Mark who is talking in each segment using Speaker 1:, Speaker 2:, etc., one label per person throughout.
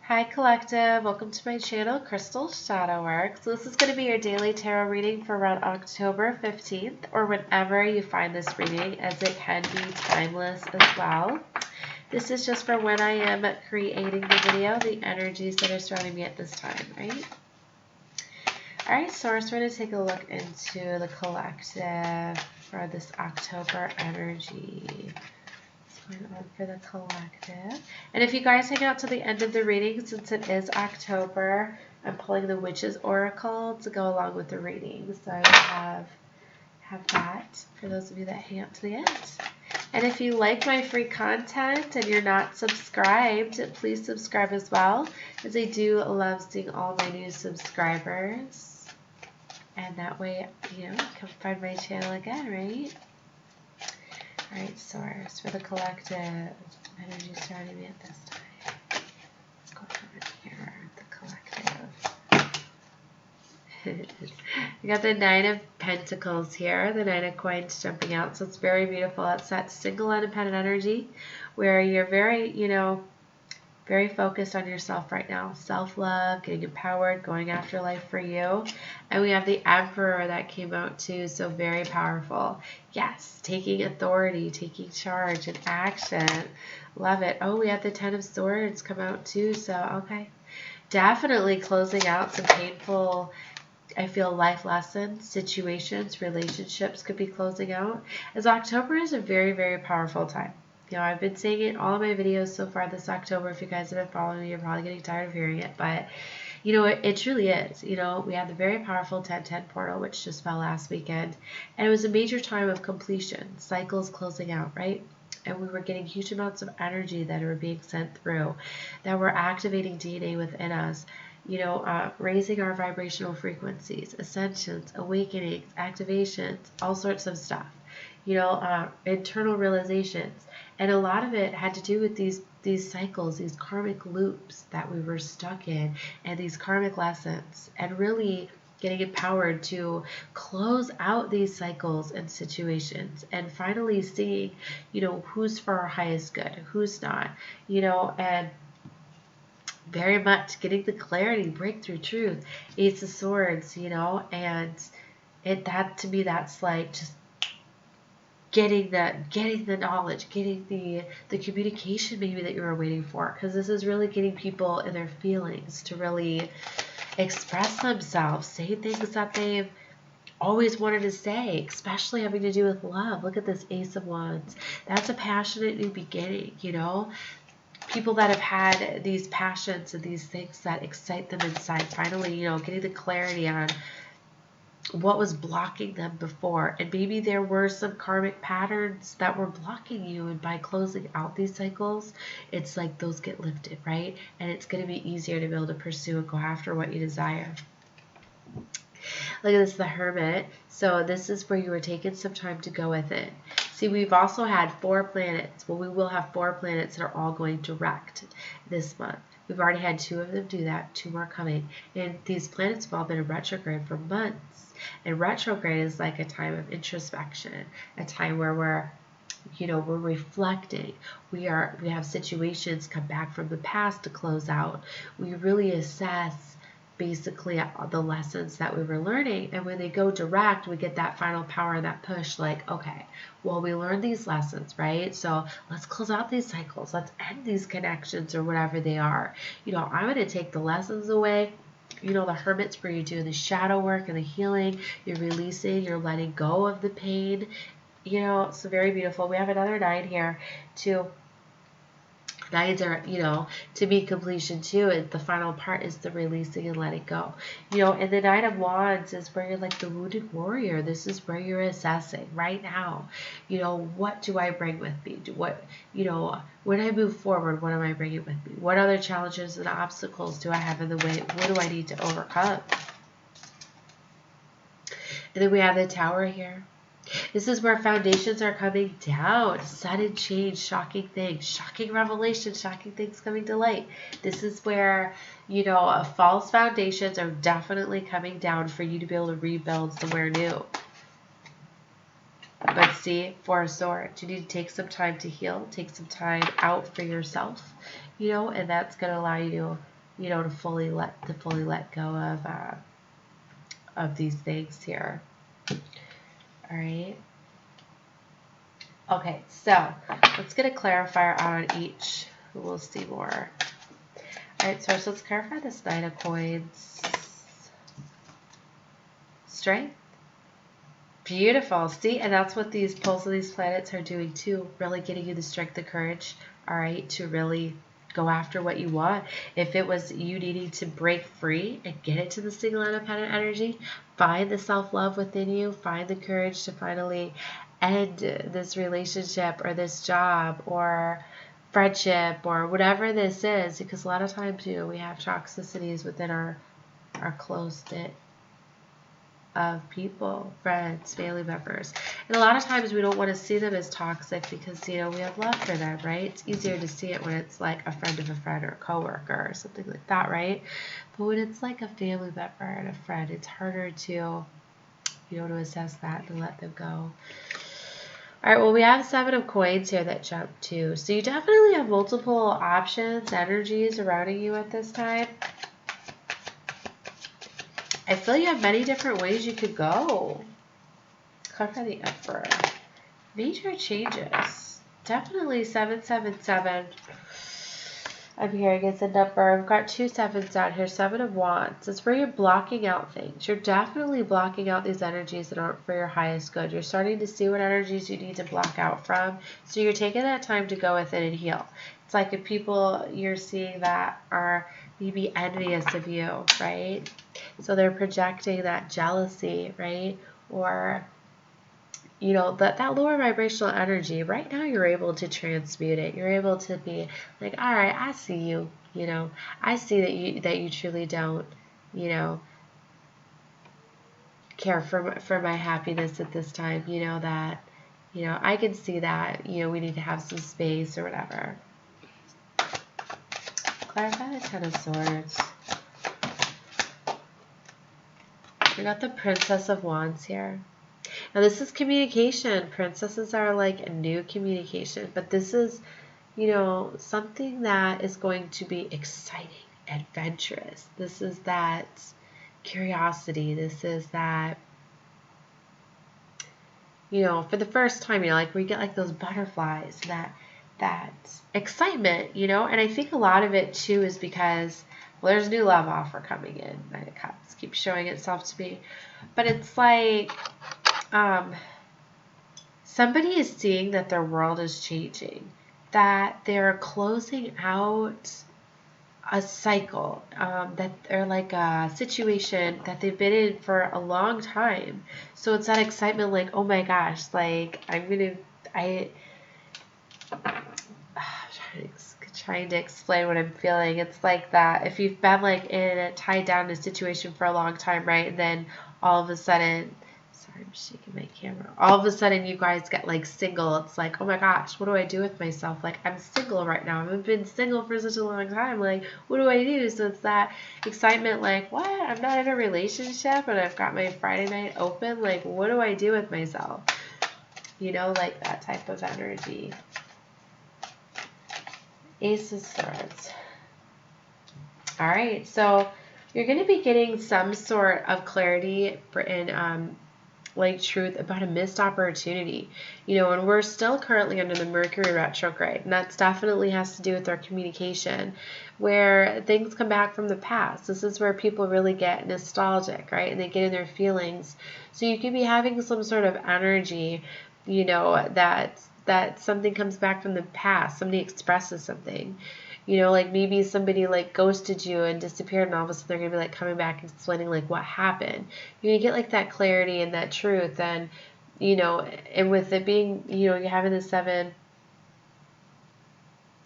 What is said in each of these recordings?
Speaker 1: Hi Collective, welcome to my channel, Crystal Shadow Work. So this is going to be your daily tarot reading for around October 15th or whenever you find this reading, as it can be timeless as well. This is just for when I am creating the video, the energies that are surrounding me at this time, right? Alright, so we're going to take a look into the collective for this October energy. Going on for the collective. And if you guys hang out to the end of the reading, since it is October, I'm pulling the Witch's Oracle to go along with the reading. So I will have that for those of you that hang out to the end. And if you like my free content and you're not subscribed, please subscribe as well, as I do love seeing all my new subscribers. And that way, you can find my channel again, right? Alright, Source, for the collective, energy surrounding me at this time. What's going on here, the collective? We got the Nine of Pentacles here, the Nine of Coins jumping out, so it's very beautiful. It's that single independent energy where you're very, very focused on yourself right now. Self-love, getting empowered, going after life for you. And we have the Emperor that came out too, so very powerful. Yes, taking authority, taking charge and action. Love it. Oh, we had the Ten of Swords come out too, so okay. Definitely closing out some painful, I feel, life lessons, situations, relationships could be closing out. As October is a very, very powerful time. I've been saying it in all of my videos so far this October. If you guys have been following me, you're probably getting tired of hearing it. But, it truly is. We had the very powerful 10-10 portal, which just fell last weekend. And it was a major time of completion, cycles closing out, right? And we were getting huge amounts of energy that were being sent through, that were activating DNA within us. Raising our vibrational frequencies, ascensions, awakenings, activations, all sorts of stuff. Internal realizations. And a lot of it had to do with these cycles, these karmic loops that we were stuck in, and these karmic lessons, and really getting empowered to close out these cycles and situations, and finally seeing, who's for our highest good, who's not, and very much getting the clarity, breakthrough, truth, Ace of Swords, and that to me, that's like just getting the knowledge, getting the communication maybe that you were waiting for, because this is really getting people in their feelings to really express themselves, say things that they've always wanted to say, especially having to do with love. Look at this Ace of Wands. That's a passionate new beginning, people that have had these passions and these things that excite them inside, finally, getting the clarity on what was blocking them before. And maybe there were some karmic patterns that were blocking you, and by closing out these cycles, it's like those get lifted, right? And it's going to be easier to be able to pursue and go after what you desire. Look at this, the Hermit. So this is where you were taking some time to go with it. See, we've also had 4 planets. Well, we will have 4 planets that are all going direct this month. We've already had 2 of them do that, 2 more coming. And these planets have all been in retrograde for months. And retrograde is like a time of introspection, a time where we're reflecting. We have situations come back from the past to close out. We really assess basically the lessons that we were learning, and when they go direct, we get that final power and that push, like, okay, well, we learned these lessons, right? So let's close out these cycles, let's end these connections or whatever they are. I'm going to take the lessons away. The Hermit's where you're doing the shadow work and the healing, you're releasing, you're letting go of the pain. It's very beautiful. We have another 9 here too. 9s are, to be completion too. And the final part is the releasing and letting go. And the Nine of Wands is where you're like the wounded warrior. This is where you're assessing right now. What do I bring with me? When I move forward, what am I bringing with me? What other challenges and obstacles do I have in the way? What do I need to overcome? And then we have the Tower here. This is where foundations are coming down. Sudden change, shocking things, shocking revelation, shocking things coming to light. This is where, false foundations are definitely coming down for you to be able to rebuild somewhere new. But see, 4 of Swords, you need to take some time to heal, take some time out for yourself, and that's going to allow you to you know, to fully let go of these things here. All right. Okay, so let's get a clarifier out on each. We'll see more. All right, so let's clarify this Nine of Coins. Strength. Beautiful. See, and that's what these poles of these planets are doing too, really getting you the strength, the courage, all right, to really go after what you want. If it was you needing to break free and get into the single independent energy, find the self-love within you, find the courage to finally end this relationship or this job or friendship or whatever this is, because a lot of times, you know, we have toxicities within our close-knit of people, friends, family members. And a lot of times we don't want to see them as toxic because, you know, we have love for them, right? It's easier to see it when it's like a friend of a friend or a coworker or something like that, right? But when it's like a family member and a friend, it's harder to, you know, to assess that and let them go. All right, well, we have Seven of Coins here that jumped too. So you definitely have multiple options, energies surrounding you at this time. I feel you have many different ways you could go. Clarify the Emperor. Major changes. Definitely 777. I'm hearing it's a number. I've got 2 sevens out here. 7 of Wands. It's where you're blocking out things. You're definitely blocking out these energies that aren't for your highest good. You're starting to see what energies you need to block out from. So you're taking that time to go within and heal. It's like if people you're seeing that are maybe envious of you, right? So they're projecting that jealousy, right? Or, you know, that lower vibrational energy. Right now you're able to transmute it. You're able to be like, all right, I see you, you know. I see that you truly don't, you know, care for my happiness at this time, you know, that, you know, I can see that, you know, we need to have some space or whatever. Clarify the Ten of Swords. We got the Princess of Wands here. Now this is communication. Princesses are like a new communication, but this is, you know, something that is going to be exciting, adventurous. This is that curiosity. This is that, you know, for the first time, you know, like we get like those butterflies, that excitement, you know, and I think a lot of it too is because, well, there's a new love offer coming in. Nine of Cups keeps showing itself to me, but it's like somebody is seeing that their world is changing, that they're closing out a cycle, that they're like a situation that they've been in for a long time. So it's that excitement, like, oh my gosh, like I'm trying to explain what I'm feeling. It's like that if you've been like in a tied down in a situation for a long time, right? And then all of a sudden, sorry, I'm shaking my camera. All of a sudden you guys get like single. It's like, oh my gosh, what do I do with myself? Like I'm single right now. I've been single for such a long time. Like, what do I do? So it's that excitement, like, what? I'm not in a relationship and I've got my Friday night open. Like, what do I do with myself? You know, like that type of energy. Ace of Swords. All right, so you're going to be getting some sort of clarity in like truth about a missed opportunity, you know, and we're still currently under the Mercury retrograde, and that's definitely has to do with our communication, where things come back from the past. This is where people really get nostalgic, right, and they get in their feelings. So you could be having some sort of energy, you know, that something comes back from the past, somebody expresses something, you know, like maybe somebody like ghosted you and disappeared, and all of a sudden they're going to be like coming back and explaining like what happened. You're going to get like that clarity and that truth, and, you know, and with it being, you know, you're having the seven,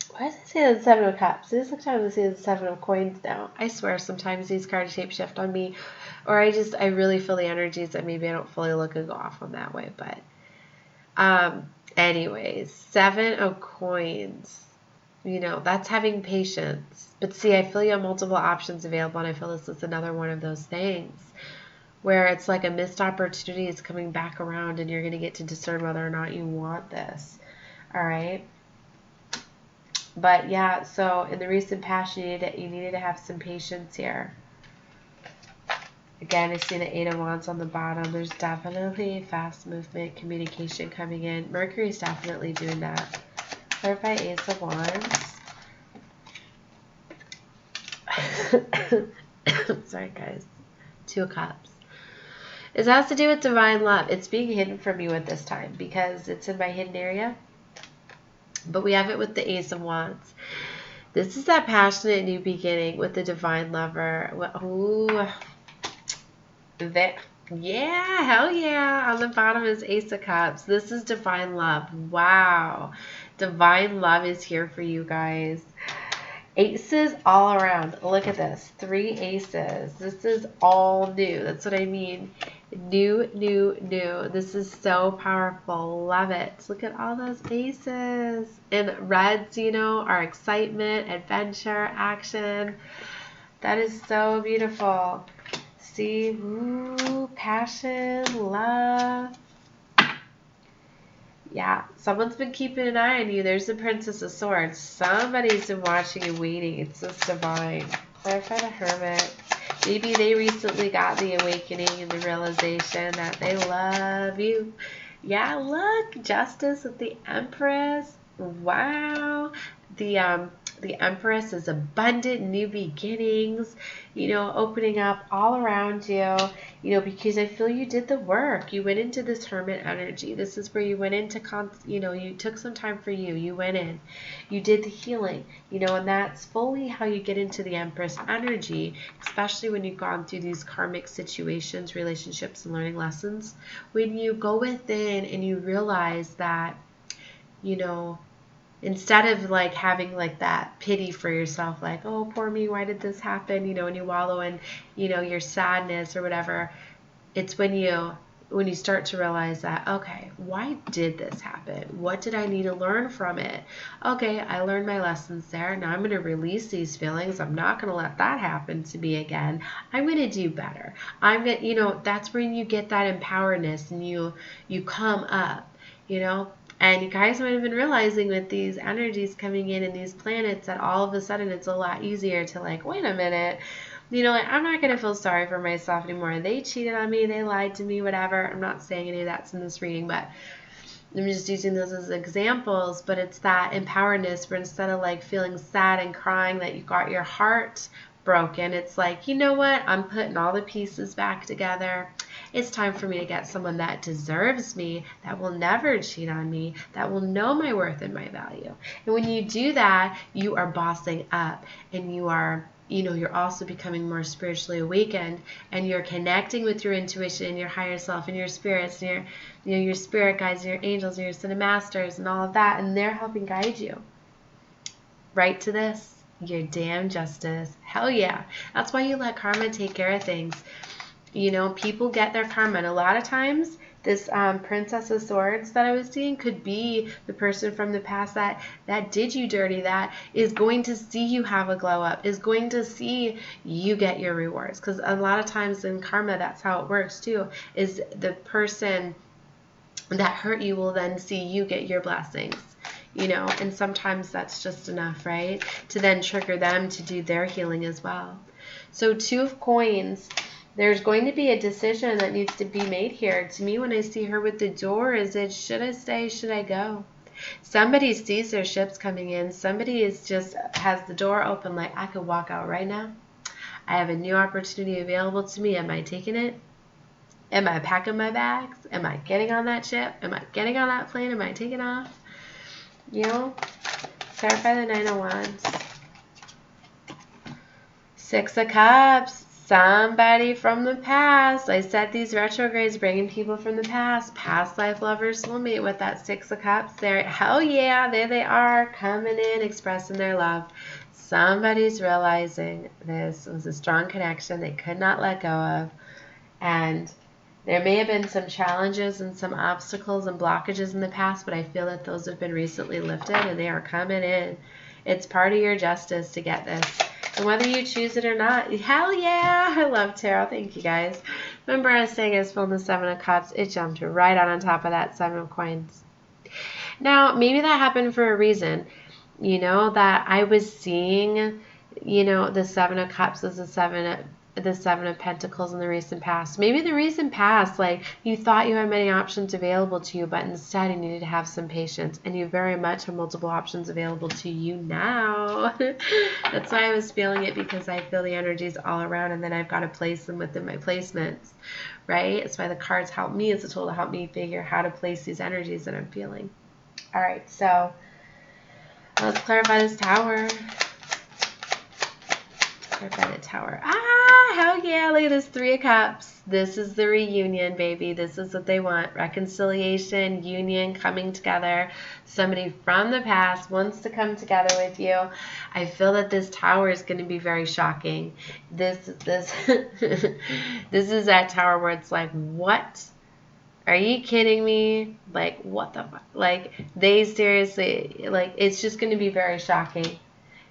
Speaker 1: why does it say the Seven of Cups? This sometimes I see the Seven of Coins now. I swear sometimes these cards shape shift on me, or I really feel the energies that maybe I don't fully look and go off on that way, but anyways, Seven of Coins, you know, that's having patience. But see, I feel you have multiple options available, and I feel this is another one of those things where it's like a missed opportunity is coming back around, and you're going to get to discern whether or not you want this. All right. But yeah, so in the recent past, you needed to have some patience here. Again, I see the Eight of Wands on the bottom. There's definitely fast movement, communication coming in. Mercury's definitely doing that. Clarify Ace of Wands. Sorry, guys. Two of Cups. It has to do with divine love. It's being hidden from you at this time because it's in my hidden area. But we have it with the Ace of Wands. This is that passionate new beginning with the divine lover. Ooh. Yeah, hell yeah. On the bottom is Ace of Cups. This is divine love. Wow. Divine love is here for you guys. Aces all around. Look at this. 3 aces. This is all new. That's what I mean. New, new, new. This is so powerful. Love it. Look at all those aces. And reds, you know, are excitement, adventure, action. That is so beautiful. See? Ooh, passion, love. Yeah, someone's been keeping an eye on you. There's the Princess of Swords. Somebody's been watching and waiting. It's just divine. Clarify the Hermit. Maybe they recently got the awakening and the realization that they love you. Yeah, look, Justice with the Empress. Wow. The Empress is abundant, new beginnings, you know, opening up all around you, you know, because I feel you did the work. You went into this Hermit energy. This is where you went into, you know, you took some time for you. You went in. You did the healing, you know, and that's fully how you get into the Empress energy, especially when you've gone through these karmic situations, relationships, and learning lessons. When you go within and you realize that, you know, instead of like having like that pity for yourself, like, oh, poor me, why did this happen? You know, when you wallow in, you know, your sadness or whatever, it's when you start to realize that, okay, why did this happen? What did I need to learn from it? Okay, I learned my lessons there. Now I'm going to release these feelings. I'm not going to let that happen to me again. I'm going to do better. I'm going to, you know, that's when you get that empoweredness and you come up, you know. And you guys might have been realizing with these energies coming in and these planets that all of a sudden it's a lot easier to like, wait a minute, you know, like, I'm not going to feel sorry for myself anymore. They cheated on me. They lied to me, whatever. I'm not saying any of that's in this reading, but I'm just using those as examples. But it's that empoweredness where instead of like feeling sad and crying that you got your heart broken, it's like, you know what? I'm putting all the pieces back together. It's time for me to get someone that deserves me, that will never cheat on me, that will know my worth and my value. And when you do that, you are bossing up and you are, you know, you're also becoming more spiritually awakened and you're connecting with your intuition and your higher self and your spirits and your, you know, your spirit guides and your angels and your ascended masters and all of that, and they're helping guide you right to this. Your damn justice. Hell yeah. That's why you let karma take care of things. You know, people get their karma. And a lot of times, this Princess of Swords that I was seeing could be the person from the past that did you dirty, that is going to see you have a glow up, is going to see you get your rewards. Because a lot of times in karma, that's how it works too, is the person that hurt you will then see you get your blessings. You know, and sometimes that's just enough, right? To then trigger them to do their healing as well. So 2 of Coins, there's going to be a decision that needs to be made here. To me, when I see her with the door, is it should I stay, should I go? Somebody sees their ships coming in. Somebody is just has the door open like, I could walk out right now. I have a new opportunity available to me. Am I taking it? Am I packing my bags? Am I getting on that ship? Am I getting on that plane? Am I taking off? You know, clarify the 9 of Wands. 6 of Cups. Somebody from the past. I said these retrogrades bringing people from the past. Past life lovers, soulmate with that 6 of Cups there. Hell yeah, there they are coming in, expressing their love. Somebody's realizing this was a strong connection they could not let go of. And there may have been some challenges and some obstacles and blockages in the past, but I feel that those have been recently lifted and they are coming in. It's part of your justice to get this. And whether you choose it or not, hell yeah, I love tarot. Thank you guys. Remember I was saying I was feeling the 7 of Cups. It jumped right on top of that 7 of Coins. Now, maybe that happened for a reason. You know, that I was seeing, you know, the Seven of Cups as the Seven of Pentacles in the recent past. Maybe the recent past, like, you thought you had many options available to you, but instead you needed to have some patience, and you very much have multiple options available to you now. That's why I was feeling it, because I feel the energies all around, and then I've got to place them within my placements, right? That's why the cards help me as a tool to help me figure how to place these energies that I'm feeling. All right, so let's clarify this Tower. Clarify the Tower. Ah, hell yeah, look at this Three of Cups. This is the reunion, baby. This is what they want. Reconciliation, union, coming together. Somebody from the past wants to come together with you. I feel that this Tower is going to be very shocking. This is that Tower where it's like, what? Are you kidding me? Like, what the fuck? Like, they seriously, like, it's just going to be very shocking.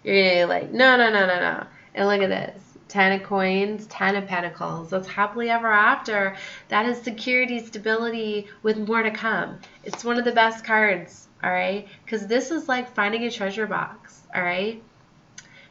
Speaker 1: You're going to be like, no, no, no, no, no. And look at this. 10 of Coins, 10 of Pentacles. That's happily ever after. That is security, stability with more to come. It's one of the best cards, all right? Because this is like finding a treasure box, all right?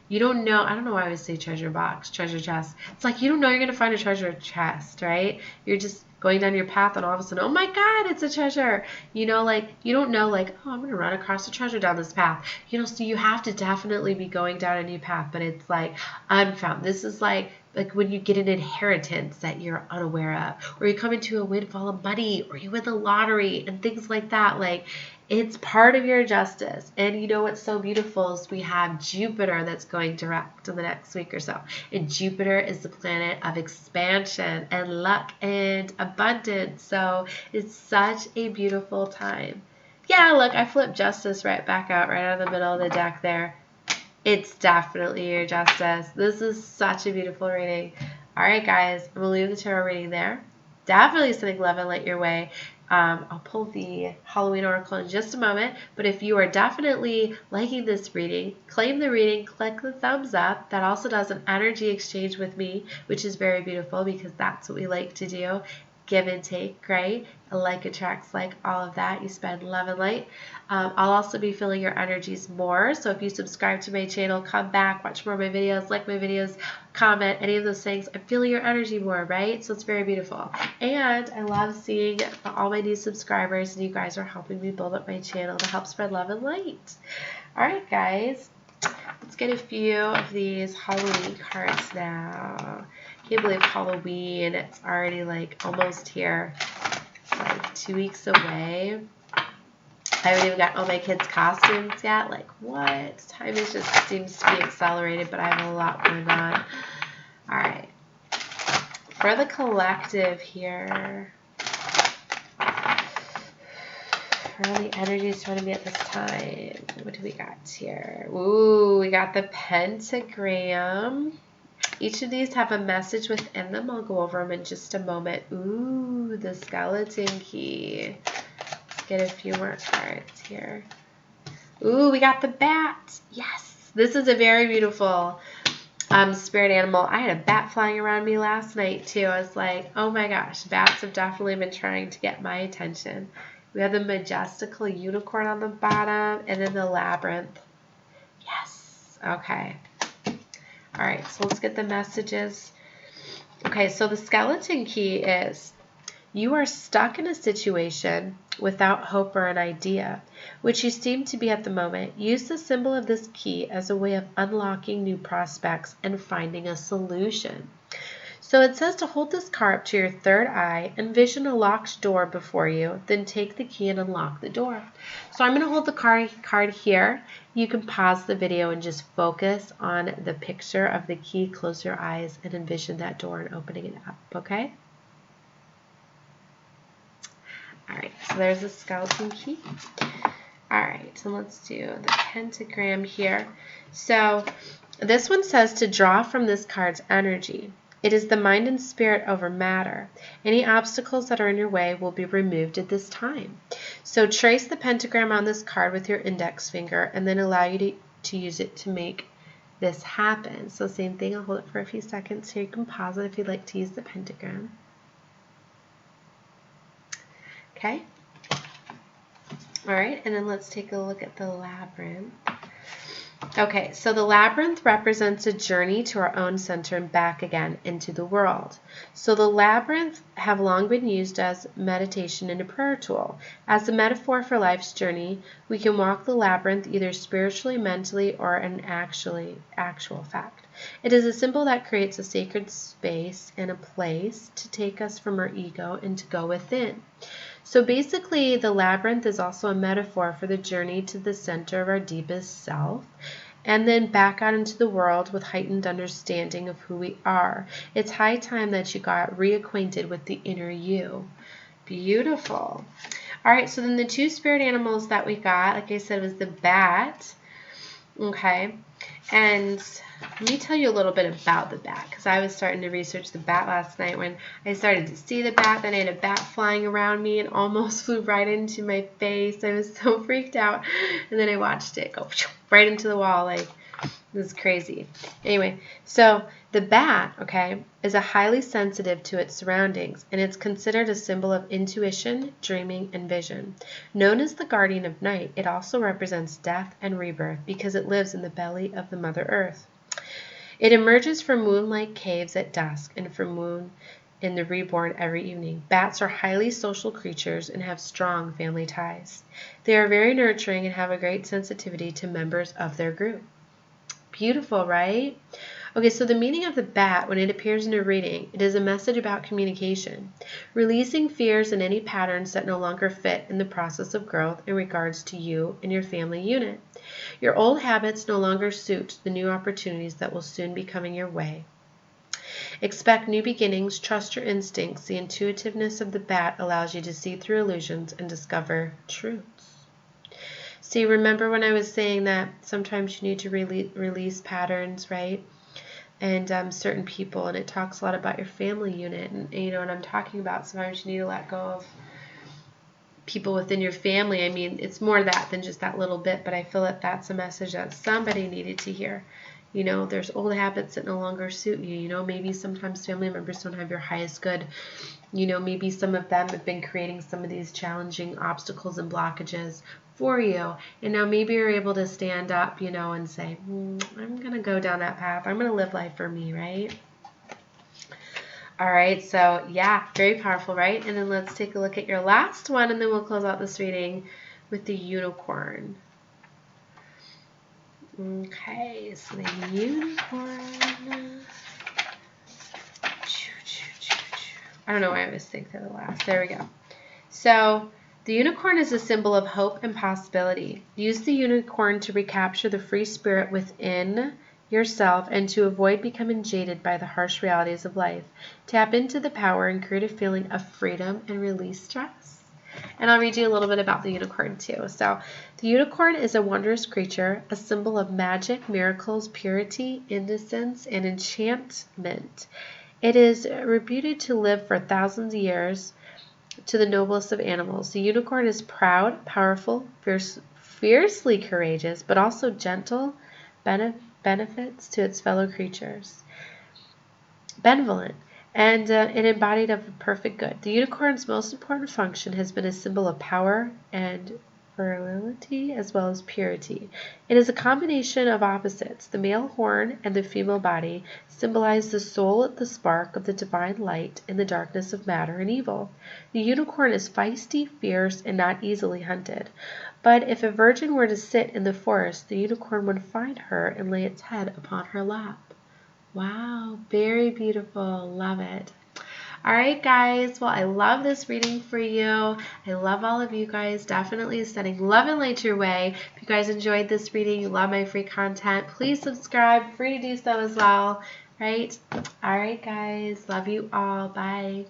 Speaker 1: You don't know. I don't know why I would say treasure box, treasure chest. It's like you don't know you're going to find a treasure chest, right? You're just going down your path, and all of a sudden, oh my God, it's a treasure. You know, like, you don't know, like, oh, I'm going to run across a treasure down this path. You know, so you have to definitely be going down a new path, but it's like unfound. This is like when you get an inheritance that you're unaware of, or you come into a windfall of money, or you win the lottery and things like that. Like, it's part of your justice. And you know what's so beautiful is we have Jupiter that's going direct in the next week or so. And Jupiter is the planet of expansion and luck and abundance. So it's such a beautiful time. Yeah, look, I flipped justice right back out, right out of the middle of the deck there. It's definitely your justice. This is such a beautiful reading. All right, guys, I'm going to leave the tarot reading there. Definitely sending love and light your way. I'll pull the Halloween oracle in just a moment, but if you are definitely liking this reading, claim the reading, click the thumbs up. That also does an energy exchange with me, which is very beautiful because that's what we like to do. Give and take, right? A like attracts like, all of that. You spend love and light. I'll also be feeling your energies more. So if you subscribe to my channel, come back, watch more of my videos, like my videos, comment, any of those things. I'm feeling your energy more, right? So it's very beautiful. And I love seeing all my new subscribers, and you guys are helping me build up my channel to help spread love and light. All right, guys. Let's get a few of these Halloween cards now. Can't believe Halloween. It's already like almost here. It's like 2 weeks away. I haven't even got all my kids' costumes yet. Like, what? Time is just seems to be accelerated, but I have a lot going on. All right. For the collective here, where are the energies trying to be at this time? What do we got here? Ooh, we got the pentagram. Each of these have a message within them. I'll go over them in just a moment. Ooh, the skeleton key. Let's get a few more cards here. Ooh, we got the bat. Yes, this is a very beautiful spirit animal. I had a bat flying around me last night too. I was like, oh my gosh, bats have definitely been trying to get my attention. We have the majestical unicorn on the bottom, and then the labyrinth. Yes. Okay. All right, so let's get the messages. Okay, so the skeleton key is, you are stuck in a situation without hope or an idea, which you seem to be at the moment. Use the symbol of this key as a way of unlocking new prospects and finding a solution. So it says to hold this card up to your third eye, envision a locked door before you, then take the key and unlock the door. So I'm going to hold the card here. You can pause the video and just focus on the picture of the key, close your eyes, and envision that door and opening it up, okay? All right, so there's the skeleton key. All right, so let's do the pentagram here. So this one says to draw from this card's energy. It is the mind and spirit over matter. Any obstacles that are in your way will be removed at this time. So trace the pentagram on this card with your index finger and then allow you to use it to make this happen. So same thing, I'll hold it for a few seconds here. You can pause it if you'd like to use the pentagram. Okay. All right, and then let's take a look at the labyrinth. Okay, so the labyrinth represents a journey to our own center and back again into the world. So the labyrinth have long been used as meditation and a prayer tool. As a metaphor for life's journey, we can walk the labyrinth either spiritually, mentally, or in actual fact. It is a symbol that creates a sacred space and a place to take us from our ego and to go within. So basically, the labyrinth is also a metaphor for the journey to the center of our deepest self and then back out into the world with heightened understanding of who we are. It's high time that you got reacquainted with the inner you. Beautiful. All right, so then the two spirit animals that we got, like I said, was the bat. Okay, and let me tell you a little bit about the bat, because I was starting to research the bat last night when I started to see the bat. Then I had a bat flying around me and almost flew right into my face. I was so freaked out. And then I watched it go right into the wall. Like, this is crazy. Anyway, so the bat, okay, is a highly sensitive to its surroundings, and it's considered a symbol of intuition, dreaming, and vision. Known as the guardian of night, it also represents death and rebirth because it lives in the belly of the Mother Earth. It emerges from moonlight caves at dusk and from moon in the reborn every evening. Bats are highly social creatures and have strong family ties. They are very nurturing and have a great sensitivity to members of their group. Beautiful, right? Okay, so the meaning of the bat when it appears in a reading, it is a message about communication, releasing fears and any patterns that no longer fit in the process of growth in regards to you and your family unit. Your old habits no longer suit the new opportunities that will soon be coming your way. Expect new beginnings, trust your instincts. The intuitiveness of the bat allows you to see through illusions and discover truths. See, remember when I was saying that sometimes you need to release patterns, right? And certain people, and it talks a lot about your family unit, and you know what I'm talking about. Sometimes you need to let go of people within your family. I mean, it's more that than just that little bit, but I feel that that's a message that somebody needed to hear. You know, there's old habits that no longer suit you. You know, maybe sometimes family members don't have your highest good. You know, maybe some of them have been creating some of these challenging obstacles and blockages for you. And now maybe you're able to stand up, you know, and say, I'm going to go down that path. I'm going to live life for me, right? All right, so yeah, very powerful, right? And then let's take a look at your last one, and then we'll close out this reading with the unicorn. Okay, so the unicorn. I don't know why I was thinking of the last. There we go. So the unicorn is a symbol of hope and possibility. Use the unicorn to recapture the free spirit within yourself and to avoid becoming jaded by the harsh realities of life. Tap into the power and create a feeling of freedom and release stress. And I'll read you a little bit about the unicorn too. So the unicorn is a wondrous creature, a symbol of magic, miracles, purity, innocence, and enchantment. It is reputed to live for thousands of years to the noblest of animals. The unicorn is proud, powerful, fiercely courageous, but also gentle, benefits to its fellow creatures, benevolent, and an embodied of perfect good. The unicorn's most important function has been a symbol of power and virility as well as purity. It is a combination of opposites. The male horn and the female body symbolize the soul, the spark of the divine light in the darkness of matter and evil. The unicorn is feisty, fierce, and not easily hunted. But if a virgin were to sit in the forest, the unicorn would find her and lay its head upon her lap. Wow, very beautiful. Love it. All right, guys. Well, I love this reading for you. I love all of you guys. Definitely sending love and light your way. If you guys enjoyed this reading, you love my free content, please subscribe. Free to do so as well. Right? All right, guys. Love you all. Bye.